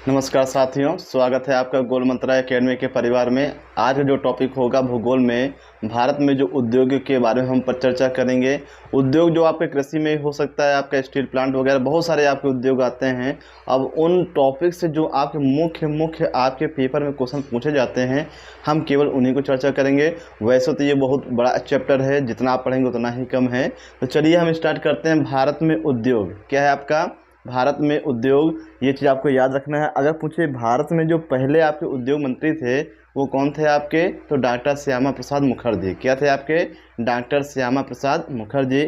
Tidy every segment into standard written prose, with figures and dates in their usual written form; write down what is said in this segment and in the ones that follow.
नमस्कार साथियों, स्वागत है आपका गोल मंत्रा एकेडमी के परिवार में। आज का जो टॉपिक होगा भूगोल में भारत में जो उद्योग के बारे में हम पर चर्चा करेंगे। उद्योग जो आपके कृषि में हो सकता है, आपका स्टील प्लांट वगैरह बहुत सारे आपके उद्योग आते हैं। अब उन टॉपिक से जो आपके मुख्य आपके पेपर में क्वेश्चन पूछे जाते हैं, हम केवल उन्हीं को चर्चा करेंगे। वैसे तो ये बहुत बड़ा चैप्टर है, जितना आप पढ़ेंगे उतना ही कम है। तो चलिए हम स्टार्ट करते हैं। भारत में उद्योग क्या है आपका? भारत में उद्योग, ये चीज़ आपको याद रखना है। अगर पूछे भारत में जो पहले आपके उद्योग मंत्री थे वो कौन थे आपके, तो डॉक्टर श्यामा प्रसाद मुखर्जी। क्या थे आपके? डॉक्टर श्यामा प्रसाद मुखर्जी।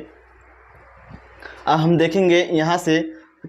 अब हम देखेंगे यहाँ से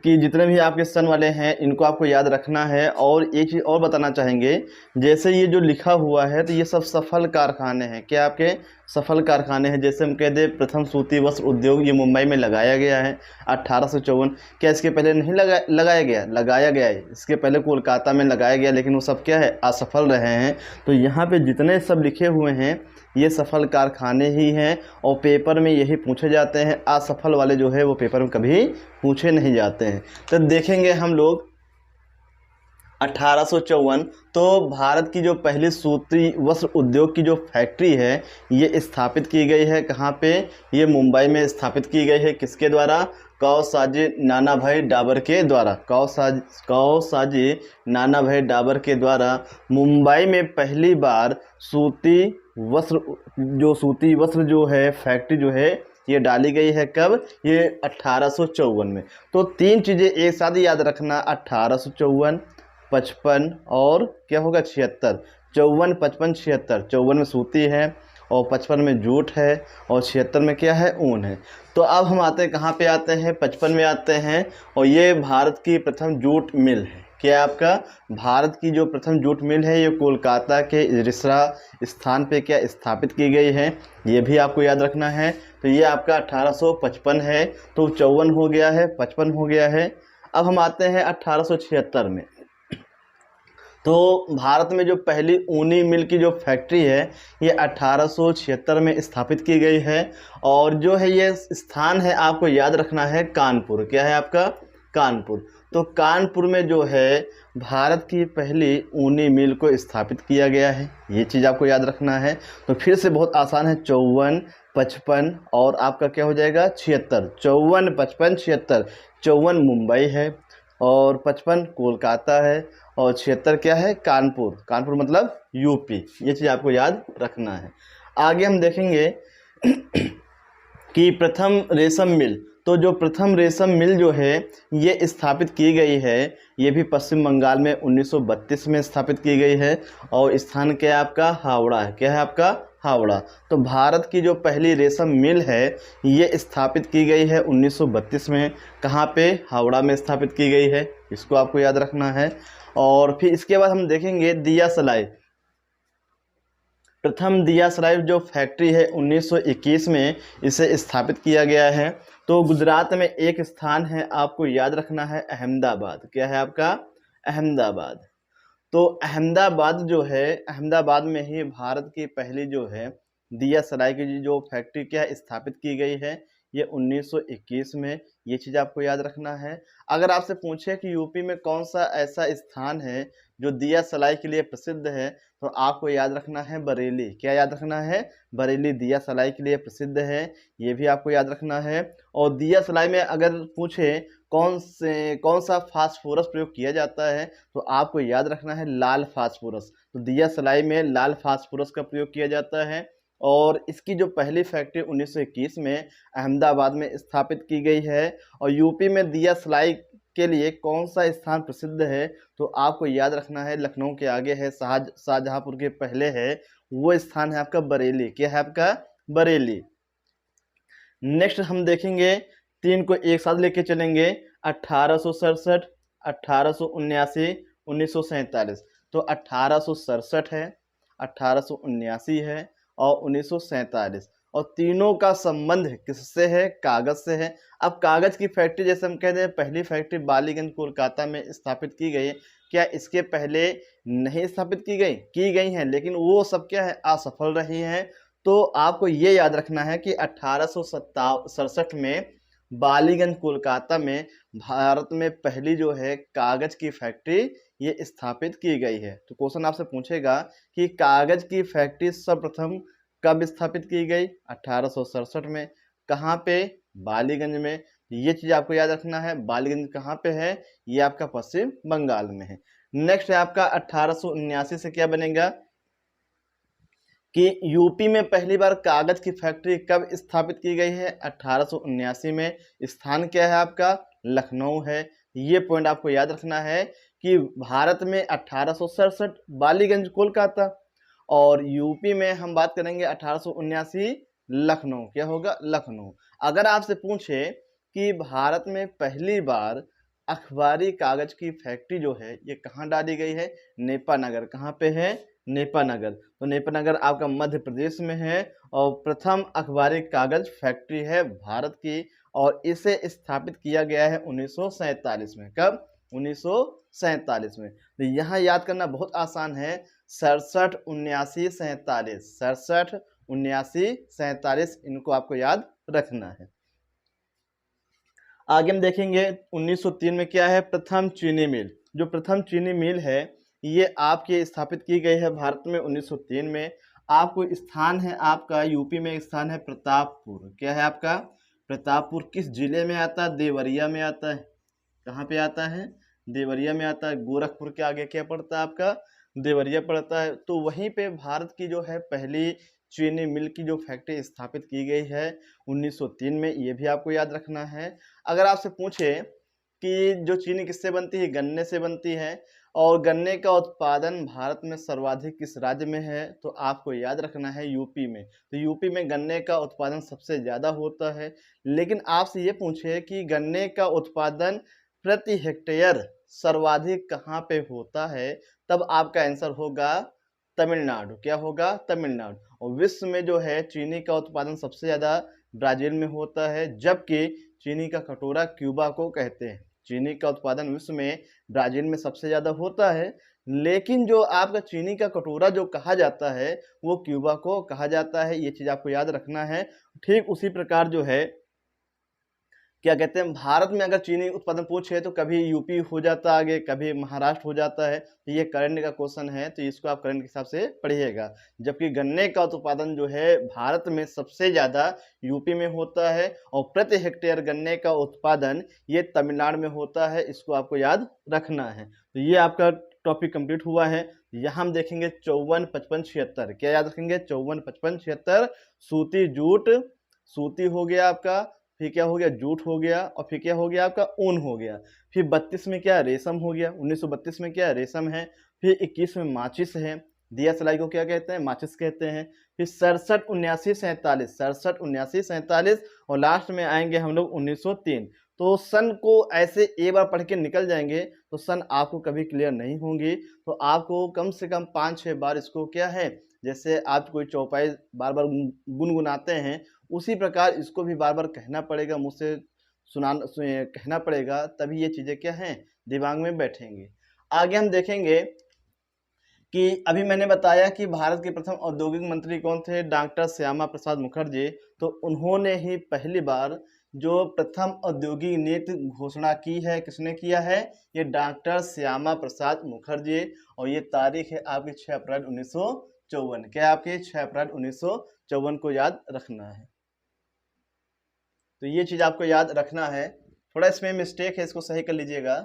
कि जितने भी आपके सन वाले हैं इनको आपको याद रखना है। और एक चीज़ और बताना चाहेंगे, जैसे ये जो लिखा हुआ है तो ये सब सफल कारखाने हैं। क्या आपके? सफल कारखाने हैं। जैसे हम कह दें प्रथम सूती वस्त्र उद्योग, ये मुंबई में लगाया गया है 1854। क्या इसके पहले नहीं लगाया गया? लगाया गया है। इसके पहले कोलकाता में लगाया गया, लेकिन वो सब क्या है, असफल रहे हैं। तो यहाँ पे जितने सब लिखे हुए हैं ये सफल कारखाने ही हैं, और पेपर में यही पूछे जाते हैं। असफल वाले जो है वो पेपर में कभी पूछे नहीं जाते हैं। तो देखेंगे हम लोग 1854। तो भारत की जो पहली सूती वस्त्र उद्योग की जो फैक्ट्री है ये स्थापित की गई है। कहाँ पे? ये मुंबई में स्थापित की गई है। किसके द्वारा? कौसाजी नानाभाई डाबर के द्वारा। कौसाजी नानाभाई डाबर के द्वारा मुंबई में पहली बार सूती वस्त्र जो है फैक्ट्री जो है ये डाली गई है। कब? ये 1854 में। तो तीन चीज़ें एक साथ याद रखना, 1854, 55 और क्या होगा 76। 54, 55, 76। 54 में सूती है और 55 में जूट है और 76 में क्या है, ऊन है। तो अब हम आते हैं कहाँ पे आते हैं, 55 में आते हैं। और ये भारत की प्रथम जूट मिल है। क्या आपका? भारत की जो प्रथम जूट मिल है ये कोलकाता के इरिसरा स्थान पे क्या स्थापित की गई है, ये भी आपको याद रखना है। तो ये आपका 1855 है। तो 54 हो गया है, 55 हो गया है। अब हम आते हैं 1876 में। तो भारत में जो पहली ऊनी मिल की जो फैक्ट्री है ये 1876 में स्थापित की गई है। और जो है ये स्थान है आपको याद रखना है कानपुर। क्या है आपका? कानपुर। तो कानपुर में जो है भारत की पहली ऊनी मिल को स्थापित किया गया है, ये चीज़ आपको याद रखना है। तो फिर से बहुत आसान है, 54, 55 और आपका क्या हो जाएगा 76। 54, 55, 76। 54 मुंबई है और 55 कोलकाता है और 76 क्या है, कानपुर। कानपुर मतलब यूपी। ये चीज़ आपको याद रखना है। आगे हम देखेंगे कि प्रथम रेशम मिल। तो जो प्रथम रेशम मिल जो है ये स्थापित की गई है, ये भी पश्चिम बंगाल में 1932 में स्थापित की गई है। और स्थान क्या है आपका? हावड़ा है। क्या है आपका? हावड़ा। तो भारत की जो पहली रेशम मिल है ये स्थापित की गई है 1932 में। कहाँ पे? हावड़ा में स्थापित की गई है। इसको आपको याद रखना है। और फिर इसके बाद हम देखेंगे दिया सलाई। प्रथम दिया सलाई जो फैक्ट्री है 1921 में इसे स्थापित किया गया है। तो गुजरात में एक स्थान है आपको याद रखना है, अहमदाबाद। क्या है आपका? अहमदाबाद। तो अहमदाबाद जो है, अहमदाबाद में ही भारत की पहली जो है दिया सलाई की जो फैक्ट्री क्या स्थापित की गई है, ये 1921 में। ये चीज़ आपको याद रखना है। अगर आपसे पूछे कि यूपी में कौन सा ऐसा स्थान है जो दिया सलाई के लिए प्रसिद्ध है, तो आपको याद रखना है बरेली। क्या याद रखना है? बरेली दिया सलाई के लिए प्रसिद्ध है, ये भी आपको याद रखना है। और दिया सलाई में अगर पूछे कौन सा फास्फोरस प्रयोग किया जाता है, तो आपको याद रखना है लाल फास्फोरस। तो दिया सलाई में लाल फास्फोरस का प्रयोग किया जाता है। और इसकी जो पहली फैक्ट्री 1921 में अहमदाबाद में स्थापित की गई है। और यूपी में दिया सलाई के लिए कौन सा स्थान प्रसिद्ध है, तो आपको याद रखना है लखनऊ के आगे है, शाहजहांपुर के पहले है, वो स्थान है आपका बरेली। क्या है आपका? बरेली। नेक्स्ट हम देखेंगे, तीन को एक साथ लेके चलेंगे, 1867, 1879, 1947। तो 1867 है, 1879 है और 1947। और तीनों का संबंध किससे है? कागज से है। अब कागज की फैक्ट्री जैसे हम कहते हैं पहली फैक्ट्री बालीगंज कोलकाता में स्थापित की गई, क्या इसके पहले नहीं स्थापित की गई हैं, लेकिन वो सब क्या है, असफल रही हैं। तो आपको ये याद रखना है कि 1867 में बालीगंज कोलकाता में भारत में पहली जो है कागज की फैक्ट्री ये स्थापित की गई है। तो क्वेश्चन आपसे पूछेगा कि कागज की फैक्ट्री सर्वप्रथम कब स्थापित की गई? 1867 में। कहाँ पे? बालीगंज में। ये चीज आपको याद रखना है। बालीगंज कहाँ पे है? ये आपका पश्चिम बंगाल में है। नेक्स्ट है आपका 1879 से क्या बनेगा कि यूपी में पहली बार कागज की फैक्ट्री कब स्थापित की गई है? 1879 में। स्थान क्या है आपका? लखनऊ है। ये पॉइंट आपको याद रखना है कि भारत में 1867 बालीगंज कोलकाता, और यूपी में हम बात करेंगे 1879 लखनऊ। क्या होगा? लखनऊ। अगर आपसे पूछे कि भारत में पहली बार अखबारी कागज की फैक्ट्री जो है ये कहाँ डाली गई है? नेपानगर। कहाँ पे है? नेपानगर। तो नेपानगर आपका मध्य प्रदेश में है और प्रथम अखबारी कागज फैक्ट्री है भारत की, और इसे स्थापित किया गया है 1947 में। कब? 1947 में। तो यहाँ याद करना बहुत आसान है, 67 79 47, 67 79 47, इनको आपको याद रखना है। आगे हम देखेंगे 1903 में क्या है? प्रथम चीनी मिल। जो प्रथम चीनी मिल है ये आपके स्थापित की गई है भारत में 1903 में। आपको स्थान है आपका यूपी में, स्थान है प्रतापपुर। क्या है आपका? प्रतापपुर। किस जिले में आता है? देवरिया में आता है। कहाँ पे आता है? देवरिया में आता है। गोरखपुर के आगे क्या पड़ता है आपका? देवरिया पड़ता है। तो वहीं पे भारत की जो है पहली चीनी मिल की जो फैक्ट्री स्थापित की गई है 1903 में, ये भी आपको याद रखना है। अगर आपसे पूछे कि जो चीनी किससे बनती है? गन्ने से बनती है, और गन्ने का उत्पादन भारत में सर्वाधिक किस राज्य में है? तो आपको याद रखना है यूपी में। तो यूपी में गन्ने का उत्पादन सबसे ज़्यादा होता है। लेकिन आपसे ये पूछे कि गन्ने का उत्पादन प्रति हेक्टेयर सर्वाधिक कहाँ पे होता है, तब आपका आंसर होगा तमिलनाडु। क्या होगा? तमिलनाडु। और विश्व में जो है चीनी का उत्पादन सबसे ज़्यादा ब्राज़ील में होता है, जबकि चीनी का कटोरा क्यूबा को कहते हैं। चीनी का उत्पादन विश्व में ब्राज़ील में सबसे ज़्यादा होता है, लेकिन जो आपका चीनी का कटोरा जो कहा जाता है वो क्यूबा को कहा जाता है। ये चीज़ आपको याद रखना है। ठीक उसी प्रकार जो है क्या कहते हैं, भारत में अगर चीनी उत्पादन पूछे तो कभी यूपी हो जाता है आगे, कभी महाराष्ट्र हो जाता है। तो ये करंट का क्वेश्चन है, तो इसको आप करंट के हिसाब से पढ़िएगा। जबकि गन्ने का उत्पादन जो है भारत में सबसे ज़्यादा यूपी में होता है, और प्रति हेक्टेयर गन्ने का उत्पादन ये तमिलनाडु में होता है। इसको आपको याद रखना है। तो ये आपका टॉपिक कंप्लीट हुआ है। यहाँ हम देखेंगे 54 55 76। क्या याद रखेंगे? 54 55 76। सूती जूट, सूती हो गया आपका, फिर क्या हो गया? जूट हो गया, और फिर क्या हो गया आपका? ऊन हो गया। फिर 32 में क्या? रेशम हो गया। 1932 में क्या? रेशम है। फिर 21 में माचिस है। दिया सलाई को क्या कहते हैं? माचिस कहते हैं। फिर 67 79 47, 67 79 47, और लास्ट में आएंगे हम लोग 1903। तो सन को ऐसे एक बार पढ़ के निकल जाएंगे तो सन आपको कभी क्लियर नहीं होंगी। तो आपको कम से कम 5-6 बार इसको क्या है, जैसे आप कोई चौपाई बार बार गुनगुनाते हैं, उसी प्रकार इसको भी बार बार कहना पड़ेगा, मुझसे कहना पड़ेगा, तभी ये चीज़ें क्या हैं, दिमाग में बैठेंगी। आगे हम देखेंगे कि अभी मैंने बताया कि भारत के प्रथम औद्योगिक मंत्री कौन थे? डॉक्टर श्यामा प्रसाद मुखर्जी। तो उन्होंने ही पहली बार जो प्रथम औद्योगिक नीति घोषणा की है, किसने किया है? ये डॉक्टर श्यामा प्रसाद मुखर्जी। और ये तारीख है आपकी 6 अप्रैल 1954। क्या आपकी? 6 अप्रैल 1954 को याद रखना है। तो ये चीज़ आपको याद रखना है। थोड़ा इसमें मिस्टेक है, इसको सही कर लीजिएगा।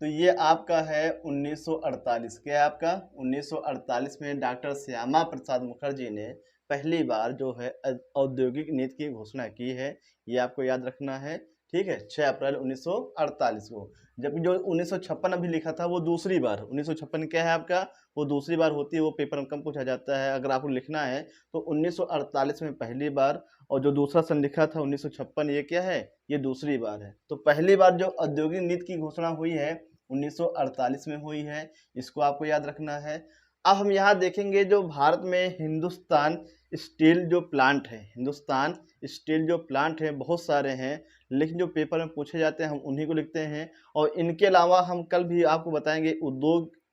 तो ये आपका है 1948। क्या है आपका? 1948 में डॉक्टर श्यामा प्रसाद मुखर्जी ने पहली बार जो है औद्योगिक नीति की घोषणा की है। ये आपको याद रखना है। ठीक है, 6 अप्रैल 1948 को। जबकि जो 1956 अभी लिखा था वो दूसरी बार, 1956 क्या है आपका? वो दूसरी बार होती है, वो पेपर में कम पूछा जाता है। अगर आपको लिखना है तो 1948 में पहली बार, और जो दूसरा सन लिखा था 1956, ये क्या है? ये दूसरी बार है। तो पहली बार जो औद्योगिक नीति की घोषणा हुई है 1948 में हुई है। इसको आपको याद रखना है। अब हम यहाँ देखेंगे जो भारत में हिंदुस्तान स्टील जो प्लांट है, हिंदुस्तान स्टील जो प्लांट है बहुत सारे हैं, लेकिन जो पेपर में पूछे जाते हैं हम उन्हीं को लिखते हैं। और इनके अलावा हम कल भी आपको बताएंगे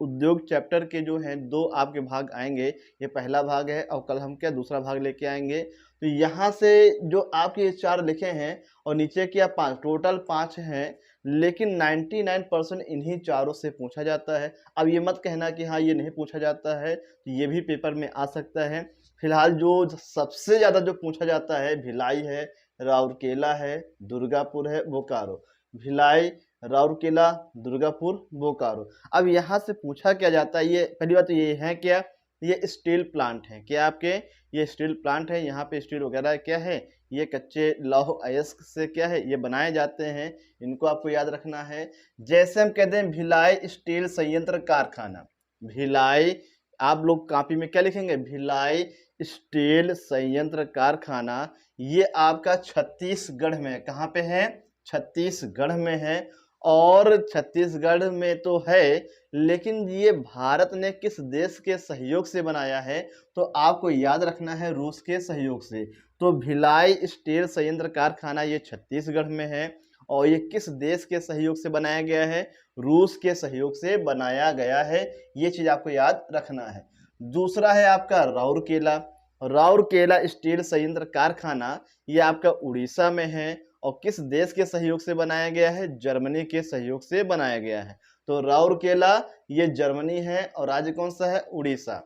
उद्योग चैप्टर के जो हैं 2 आपके भाग आएंगे। ये पहला भाग है और कल हम क्या दूसरा भाग लेके आएंगे। तो यहाँ से जो आपके ये 4 लिखे हैं और नीचे क्या 5, टोटल 5 हैं, लेकिन 99% इन्हीं चारों से पूछा जाता है। अब ये मत कहना कि हाँ ये नहीं पूछा जाता है, तो ये भी पेपर में आ सकता है। फिलहाल जो सबसे ज़्यादा जो पूछा जाता है भिलाई है, राउरकेला है, दुर्गापुर है, बोकारो। भिलाई, राउरकेला, दुर्गापुर, बोकारो। अब यहाँ से पूछा क्या जाता है, ये पहली बात तो ये है क्या, ये स्टील प्लांट है। क्या आपके ये स्टील प्लांट है, यहाँ पे स्टील वगैरह क्या है, ये कच्चे लौह अयस्क से क्या है ये बनाए जाते हैं। इनको आपको याद रखना है। जैसे हम कहते हैं भिलाई स्टील संयंत्र कारखाना, भिलाई, आप लोग कॉपी में क्या लिखेंगे, भिलाई स्टील संयंत्र कारखाना। ये आपका छत्तीसगढ़ में है। कहाँ पे है, छत्तीसगढ़ में है। और छत्तीसगढ़ में तो है, लेकिन ये भारत ने किस देश के सहयोग से बनाया है, तो आपको याद रखना है रूस के सहयोग से। तो भिलाई स्टील संयंत्र कारखाना ये छत्तीसगढ़ में है। और ये किस देश के सहयोग से बनाया गया है, रूस के सहयोग से बनाया गया है। ये चीज़ आपको याद रखना है। दूसरा है आपका राउरकेला, राउरकेला स्टील संयंत्र कारखाना, ये आपका उड़ीसा में है। और किस देश के सहयोग से बनाया गया है, जर्मनी के सहयोग से बनाया गया है। तो राउरकेला ये जर्मनी है और राज्य कौन सा है, उड़ीसा।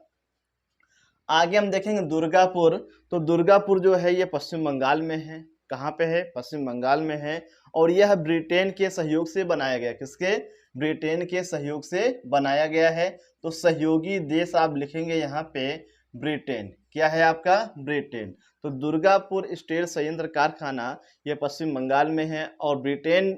आगे हम देखेंगे दुर्गापुर। तो दुर्गापुर जो है ये पश्चिम बंगाल में है। कहाँ पे है, पश्चिम बंगाल में है। और यह ब्रिटेन के सहयोग से बनाया गया, किसके, ब्रिटेन के सहयोग से बनाया गया है। तो सहयोगी देश आप लिखेंगे यहाँ पे ब्रिटेन। क्या है आपका, ब्रिटेन। तो दुर्गापुर स्टील संयंत्र कारखाना ये पश्चिम बंगाल में है और ब्रिटेन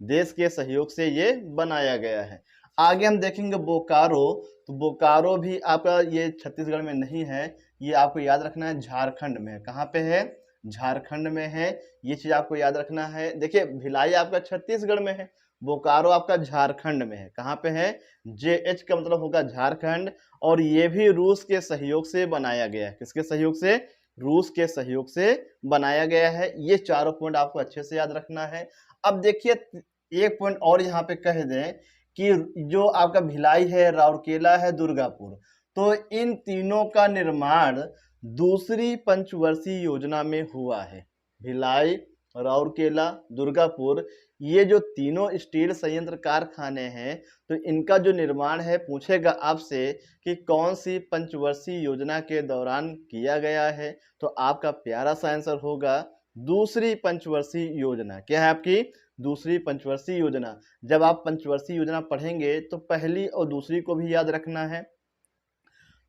देश के सहयोग से ये बनाया गया है। आगे हम देखेंगे बोकारो। तो बोकारो भी आपका ये छत्तीसगढ़ में नहीं है, ये आपको याद रखना है झारखंड में है। कहाँ पे है, झारखंड में है। ये चीज़ आपको याद रखना है। देखिए भिलाई आपका छत्तीसगढ़ में है, बोकारो आपका झारखंड में है। कहाँ पे है, JH का मतलब होगा झारखंड। और ये भी रूस के सहयोग से बनाया गया है। किसके सहयोग से, रूस के सहयोग से बनाया गया है। ये चारों पॉइंट आपको अच्छे से याद रखना है। अब देखिए एक पॉइंट और यहाँ पे कह दें कि जो आपका भिलाई है, राउरकेला है, दुर्गापुर, तो इन तीनों का निर्माण दूसरी पंचवर्षीय योजना में हुआ है। भिलाई, राउरकेला, दुर्गापुर, ये जो तीनों स्टील संयंत्र कारखाने हैं, तो इनका जो निर्माण है, पूछेगा आपसे कि कौन सी पंचवर्षीय योजना के दौरान किया गया है, तो आपका प्यारा सा आंसर होगा दूसरी पंचवर्षीय योजना। क्या है आपकी, दूसरी पंचवर्षीय योजना। जब आप पंचवर्षीय योजना पढ़ेंगे तो पहली और दूसरी को भी याद रखना है।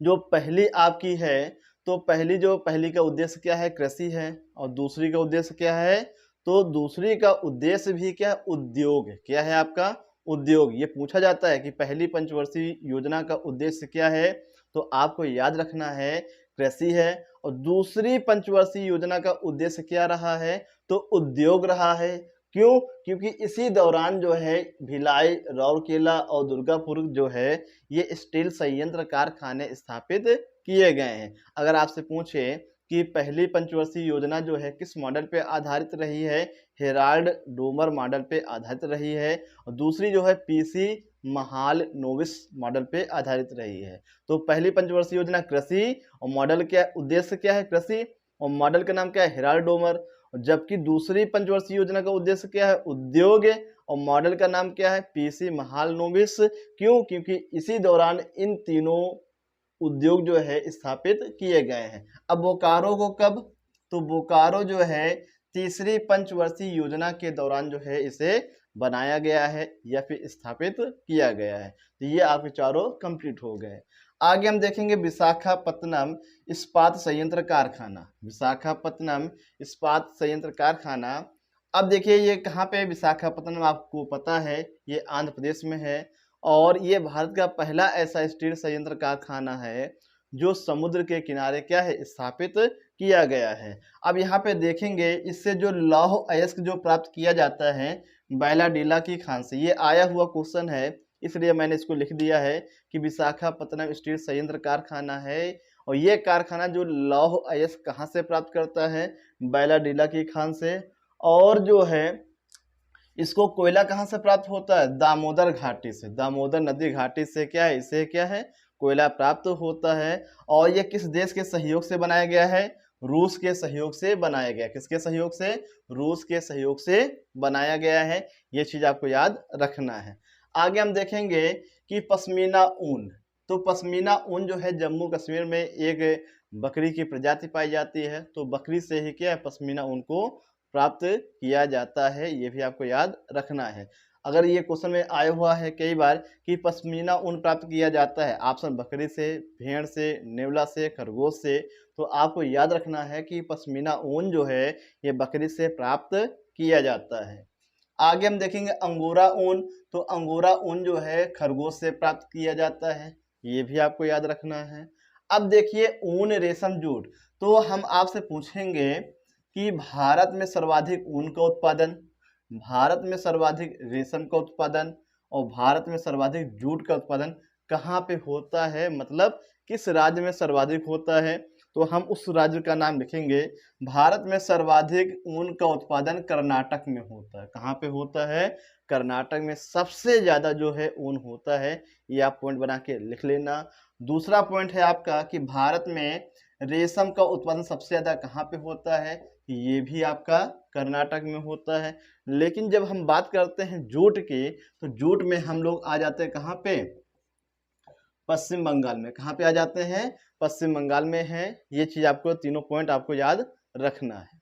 जो पहली आपकी है, तो पहली का उद्देश्य क्या है, कृषि है। और दूसरी का उद्देश्य क्या है, तो दूसरी का उद्देश्य भी क्या है, उद्योग है। क्या है आपका, उद्योग। ये पूछा जाता है कि पहली पंचवर्षीय योजना का उद्देश्य क्या है, तो आपको याद रखना है कृषि है। और दूसरी पंचवर्षीय योजना का उद्देश्य क्या रहा है, तो उद्योग रहा है। क्यों, क्योंकि इसी दौरान जो है भिलाई, राउरकेला और दुर्गापुर जो है ये स्टील संयंत्र कारखाने स्थापित किए गए हैं। अगर आपसे पूछे कि पहली पंचवर्षीय योजना जो है किस मॉडल पे आधारित रही है, हेराल्ड डोमर मॉडल पे आधारित रही है। और दूसरी जो है PC महालनोबिस मॉडल पे आधारित रही है। तो पहली पंचवर्षीय योजना कृषि, और मॉडल क्या, उद्देश्य क्या है, कृषि, और मॉडल का नाम क्या है, हेराल्ड डोमर। जबकि दूसरी पंचवर्षीय योजना का उद्देश्य क्या है, उद्योग है, और मॉडल का नाम क्या है, PC महालनोबिस। क्यों, क्योंकि इसी दौरान इन तीनों उद्योग जो है स्थापित किए गए हैं। अब बोकारो को कब, तो बोकारो जो है तीसरी पंचवर्षीय योजना के दौरान जो है इसे बनाया गया है या फिर स्थापित किया गया है। तो ये आपके चारों कंप्लीट हो गए। आगे हम देखेंगे विशाखापत्तनम इस्पात संयंत्र कारखाना। विशाखापत्तनम इस्पात संयंत्र कारखाना। अब देखिए ये कहाँ पे, विशाखापत्तनम आपको पता है ये आंध्र प्रदेश में है। और ये भारत का पहला ऐसा स्टील संयंत्र कारखाना है जो समुद्र के किनारे क्या है, स्थापित किया गया है। अब यहाँ पे देखेंगे इससे जो लौह अयस्क जो प्राप्त किया जाता है बैलाडीला की खान से, ये आया हुआ क्वेश्चन है, इसलिए मैंने इसको लिख दिया है कि विशाखापत्तनम स्टील संयंत्र कारखाना है। और ये कारखाना जो लौह अयस्क कहाँ से प्राप्त करता है, बैलाडीला की खान से। और जो है इसको कोयला कहाँ से प्राप्त होता है? दामोदर घाटी से, दामोदर नदी घाटी से क्या है, इसे क्या है, कोयला प्राप्त होता है। और ये किस देश के सहयोग से बनाया गया है? रूस के सहयोग से बनाया गया। किसके सहयोग से? रूस के सहयोग से बनाया गया है। ये चीज आपको याद रखना है। आगे हम देखेंगे कि पश्मीना ऊन। तो पश्मीना ऊन जो है जम्मू कश्मीर में एक बकरी की प्रजाति पाई जाती है, तो बकरी से ही क्या है, पश्मीना ऊन को प्राप्त किया जाता है। ये भी आपको याद रखना है। अगर ये क्वेश्चन में आया हुआ है कई बार कि पश्मीना ऊन प्राप्त किया जाता है, ऑप्शन बकरी से, भेड़ से, नेवला से, खरगोश से, तो आपको याद रखना है कि पश्मीना ऊन जो है ये बकरी से प्राप्त किया जाता है। आगे हम देखेंगे अंगोरा ऊन। तो अंगोरा ऊन जो है खरगोश से प्राप्त किया जाता है। ये भी आपको याद रखना है। अब देखिए ऊन, रेशम, जूट। तो हम आपसे पूछेंगे कि भारत में सर्वाधिक ऊन का उत्पादन, भारत में सर्वाधिक रेशम का उत्पादन और भारत में सर्वाधिक जूट का उत्पादन कहाँ पे होता है, मतलब किस राज्य में सर्वाधिक होता है? तो हम उस राज्य का नाम लिखेंगे। भारत में सर्वाधिक ऊन का उत्पादन कर्नाटक में होता है। कहाँ पे होता है? कर्नाटक में सबसे ज्यादा जो है ऊन होता है। ये आप पॉइंट बना के लिख लेना। दूसरा पॉइंट है आपका कि भारत में रेशम का उत्पादन सबसे ज्यादा कहाँ पे होता है? ये भी आपका कर्नाटक में होता है। लेकिन जब हम बात करते हैं जूट की, तो जूट में हम लोग आ जाते हैं कहाँ पे? पश्चिम बंगाल में। कहाँ पे आ जाते हैं? पश्चिम बंगाल में है। ये चीज आपको, तीनों पॉइंट आपको याद रखना है।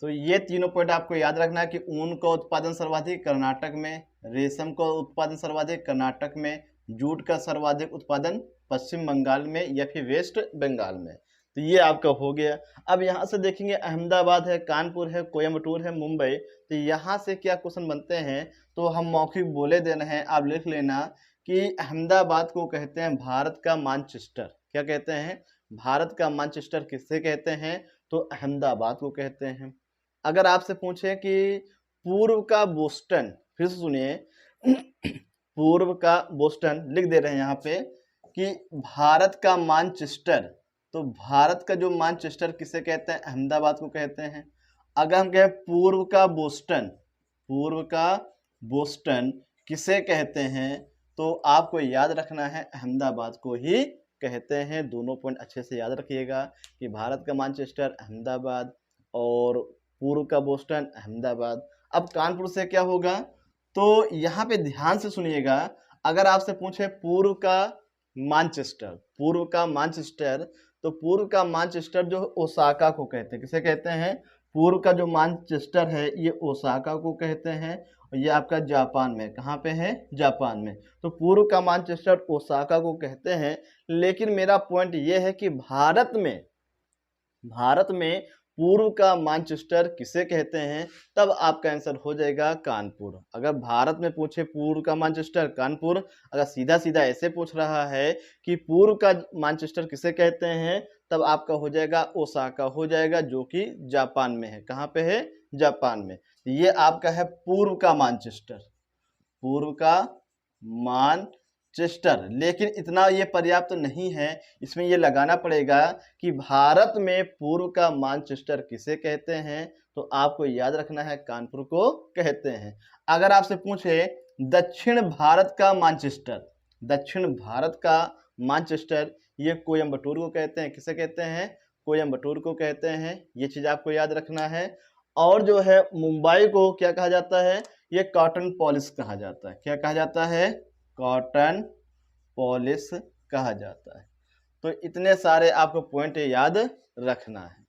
तो ये तीनों पॉइंट आपको याद रखना है कि ऊन का उत्पादन सर्वाधिक कर्नाटक में, रेशम का उत्पादन सर्वाधिक कर्नाटक में, जूट का सर्वाधिक उत्पादन पश्चिम बंगाल में या फिर वेस्ट बंगाल में। तो ये आपका हो गया। अब यहाँ से देखेंगे अहमदाबाद है, कानपुर है, कोयम्बटूर है, मुंबई। तो यहाँ से क्या क्वेश्चन बनते हैं, तो हम मौखिक बोले देना है, आप लिख लेना कि अहमदाबाद को कहते हैं भारत का मानचेस्टर। क्या कहते हैं? भारत का मानचेस्टर किससे कहते हैं? तो अहमदाबाद को कहते हैं। अगर आपसे पूछे कि पूर्व का बोस्टन, फिर से सुनिए पूर्व का बोस्टन लिख दे रहे हैं यहाँ पे कि भारत का मानचेस्टर। तो भारत का जो मानचेस्टर किसे कहते हैं? अहमदाबाद को कहते हैं। अगर हम कहें पूर्व का बोस्टन, पूर्व का बोस्टन किसे कहते हैं? तो आपको याद रखना है अहमदाबाद को ही कहते हैं। दोनों पॉइंट अच्छे से याद रखिएगा कि भारत का मानचेस्टर अहमदाबाद और पूर्व का बोस्टन अहमदाबाद। अब कानपुर से क्या होगा? तो यहाँ पे ध्यान से सुनिएगा। अगर आपसे पूछे पूर्व का मानचेस्टर, पूर्व का मानचेस्टर, तो पूर्व का मानचेस्टर जो ओसाका को कहते हैं। किसे कहते हैं? पूर्व का जो मानचेस्टर है ये ओसाका को कहते हैं। और ये आपका जापान में, कहाँ पे है? जापान में। तो पूर्व का मानचेस्टर ओसाका को कहते हैं। लेकिन मेरा पॉइंट ये है कि भारत में पूर्व का मानचेस्टर किसे कहते हैं? तब आपका आंसर हो जाएगा कानपुर। अगर भारत में पूछे पूर्व का मानचेस्टर, कानपुर। अगर सीधा सीधा ऐसे पूछ रहा है कि पूर्व का मानचेस्टर किसे कहते हैं, तब आपका हो जाएगा ओसाका हो जाएगा, जो कि जापान में है। कहाँ पे है? जापान में। ये आपका है पूर्व का मानचेस्टर, पूर्व का मानचेस्टर। लेकिन इतना ये पर्याप्त नहीं है, इसमें ये लगाना पड़ेगा कि भारत में पूर्व का मानचेस्टर किसे कहते हैं। तो आपको याद रखना है कानपुर को कहते हैं। अगर आपसे पूछे दक्षिण भारत का मानचेस्टर, दक्षिण भारत का मानचेस्टर, ये कोयम्बटूर को कहते हैं। किसे कहते हैं? कोयम्बटूर को कहते हैं। ये चीज आपको याद रखना है। और जो है मुंबई को क्या कहा जाता है? ये कॉटन पॉलिश कहा जाता है। क्या कहा जाता है? कॉटन पॉलिश कहा जाता है। तो इतने सारे आपको पॉइंट याद रखना है।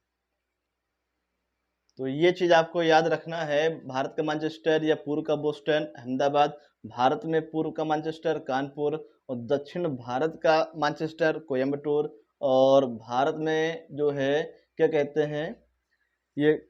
तो ये चीज आपको याद रखना है। भारत का मानचेस्टर या पूर्व का बोस्टन अहमदाबाद, भारत में पूर्व का मानचेस्टर कानपुर, और दक्षिण भारत का मानचेस्टर कोयम्बटूर, और भारत में जो है क्या कहते हैं, ये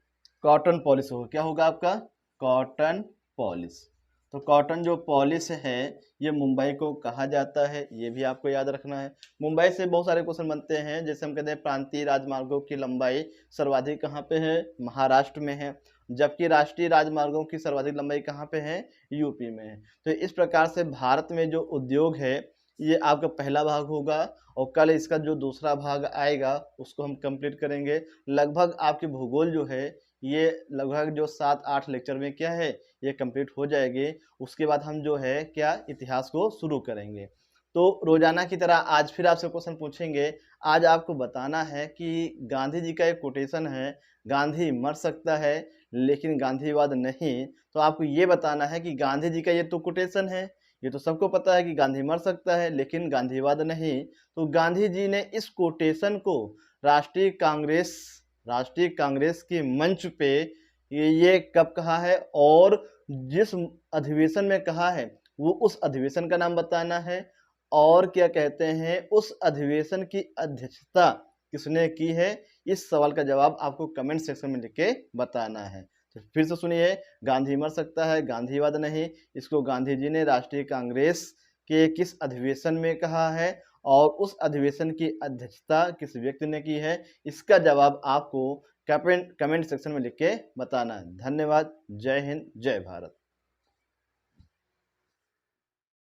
कॉटन पॉलिश होगा। क्या होगा आपका? Cotton polish. तो कॉटन जो पॉलिश है ये मुंबई को कहा जाता है। ये भी आपको याद रखना है। मुंबई से बहुत सारे क्वेश्चन बनते हैं। जैसे हम कहते हैं प्रांतीय राजमार्गों की लंबाई सर्वाधिक कहाँ पे है? महाराष्ट्र में है। जबकि राष्ट्रीय राजमार्गों की सर्वाधिक लंबाई कहाँ पे है? यूपी में है। तो इस प्रकार से भारत में जो उद्योग है ये आपका पहला भाग होगा, और कल इसका जो दूसरा भाग आएगा उसको हम कंप्लीट करेंगे। लगभग आपकी भूगोल जो है ये लगभग जो 7-8 लेक्चर में क्या है ये कंप्लीट हो जाएगी। उसके बाद हम जो है क्या इतिहास को शुरू करेंगे। तो रोजाना की तरह आज फिर आपसे क्वेश्चन पूछेंगे। आज आपको बताना है कि गांधी जी का एक कोटेशन है, गांधी मर सकता है लेकिन गांधीवाद नहीं। तो आपको ये बताना है कि गांधी जी का ये तो कोटेशन है, ये तो सबको पता है कि गांधी मर सकता है लेकिन गांधीवाद नहीं। तो गांधी जी ने इस कोटेशन को राष्ट्रीय कांग्रेस के मंच पे ये कब कहा है और जिस अधिवेशन में कहा है वो उस अधिवेशन का नाम बताना है। और क्या कहते हैं उस अधिवेशन की अध्यक्षता किसने की है, इस सवाल का जवाब आपको कमेंट सेक्शन में लिख के बताना है। तो फिर से सुनिए, गांधी मर सकता है गांधीवाद नहीं, इसको गांधी जी ने राष्ट्रीय कांग्रेस के किस अधिवेशन में कहा है और उस अधिवेशन की अध्यक्षता किस व्यक्ति ने की है, इसका जवाब आपको कमेंट सेक्शन में लिख के बताना है। धन्यवाद। जय हिंद, जय भारत।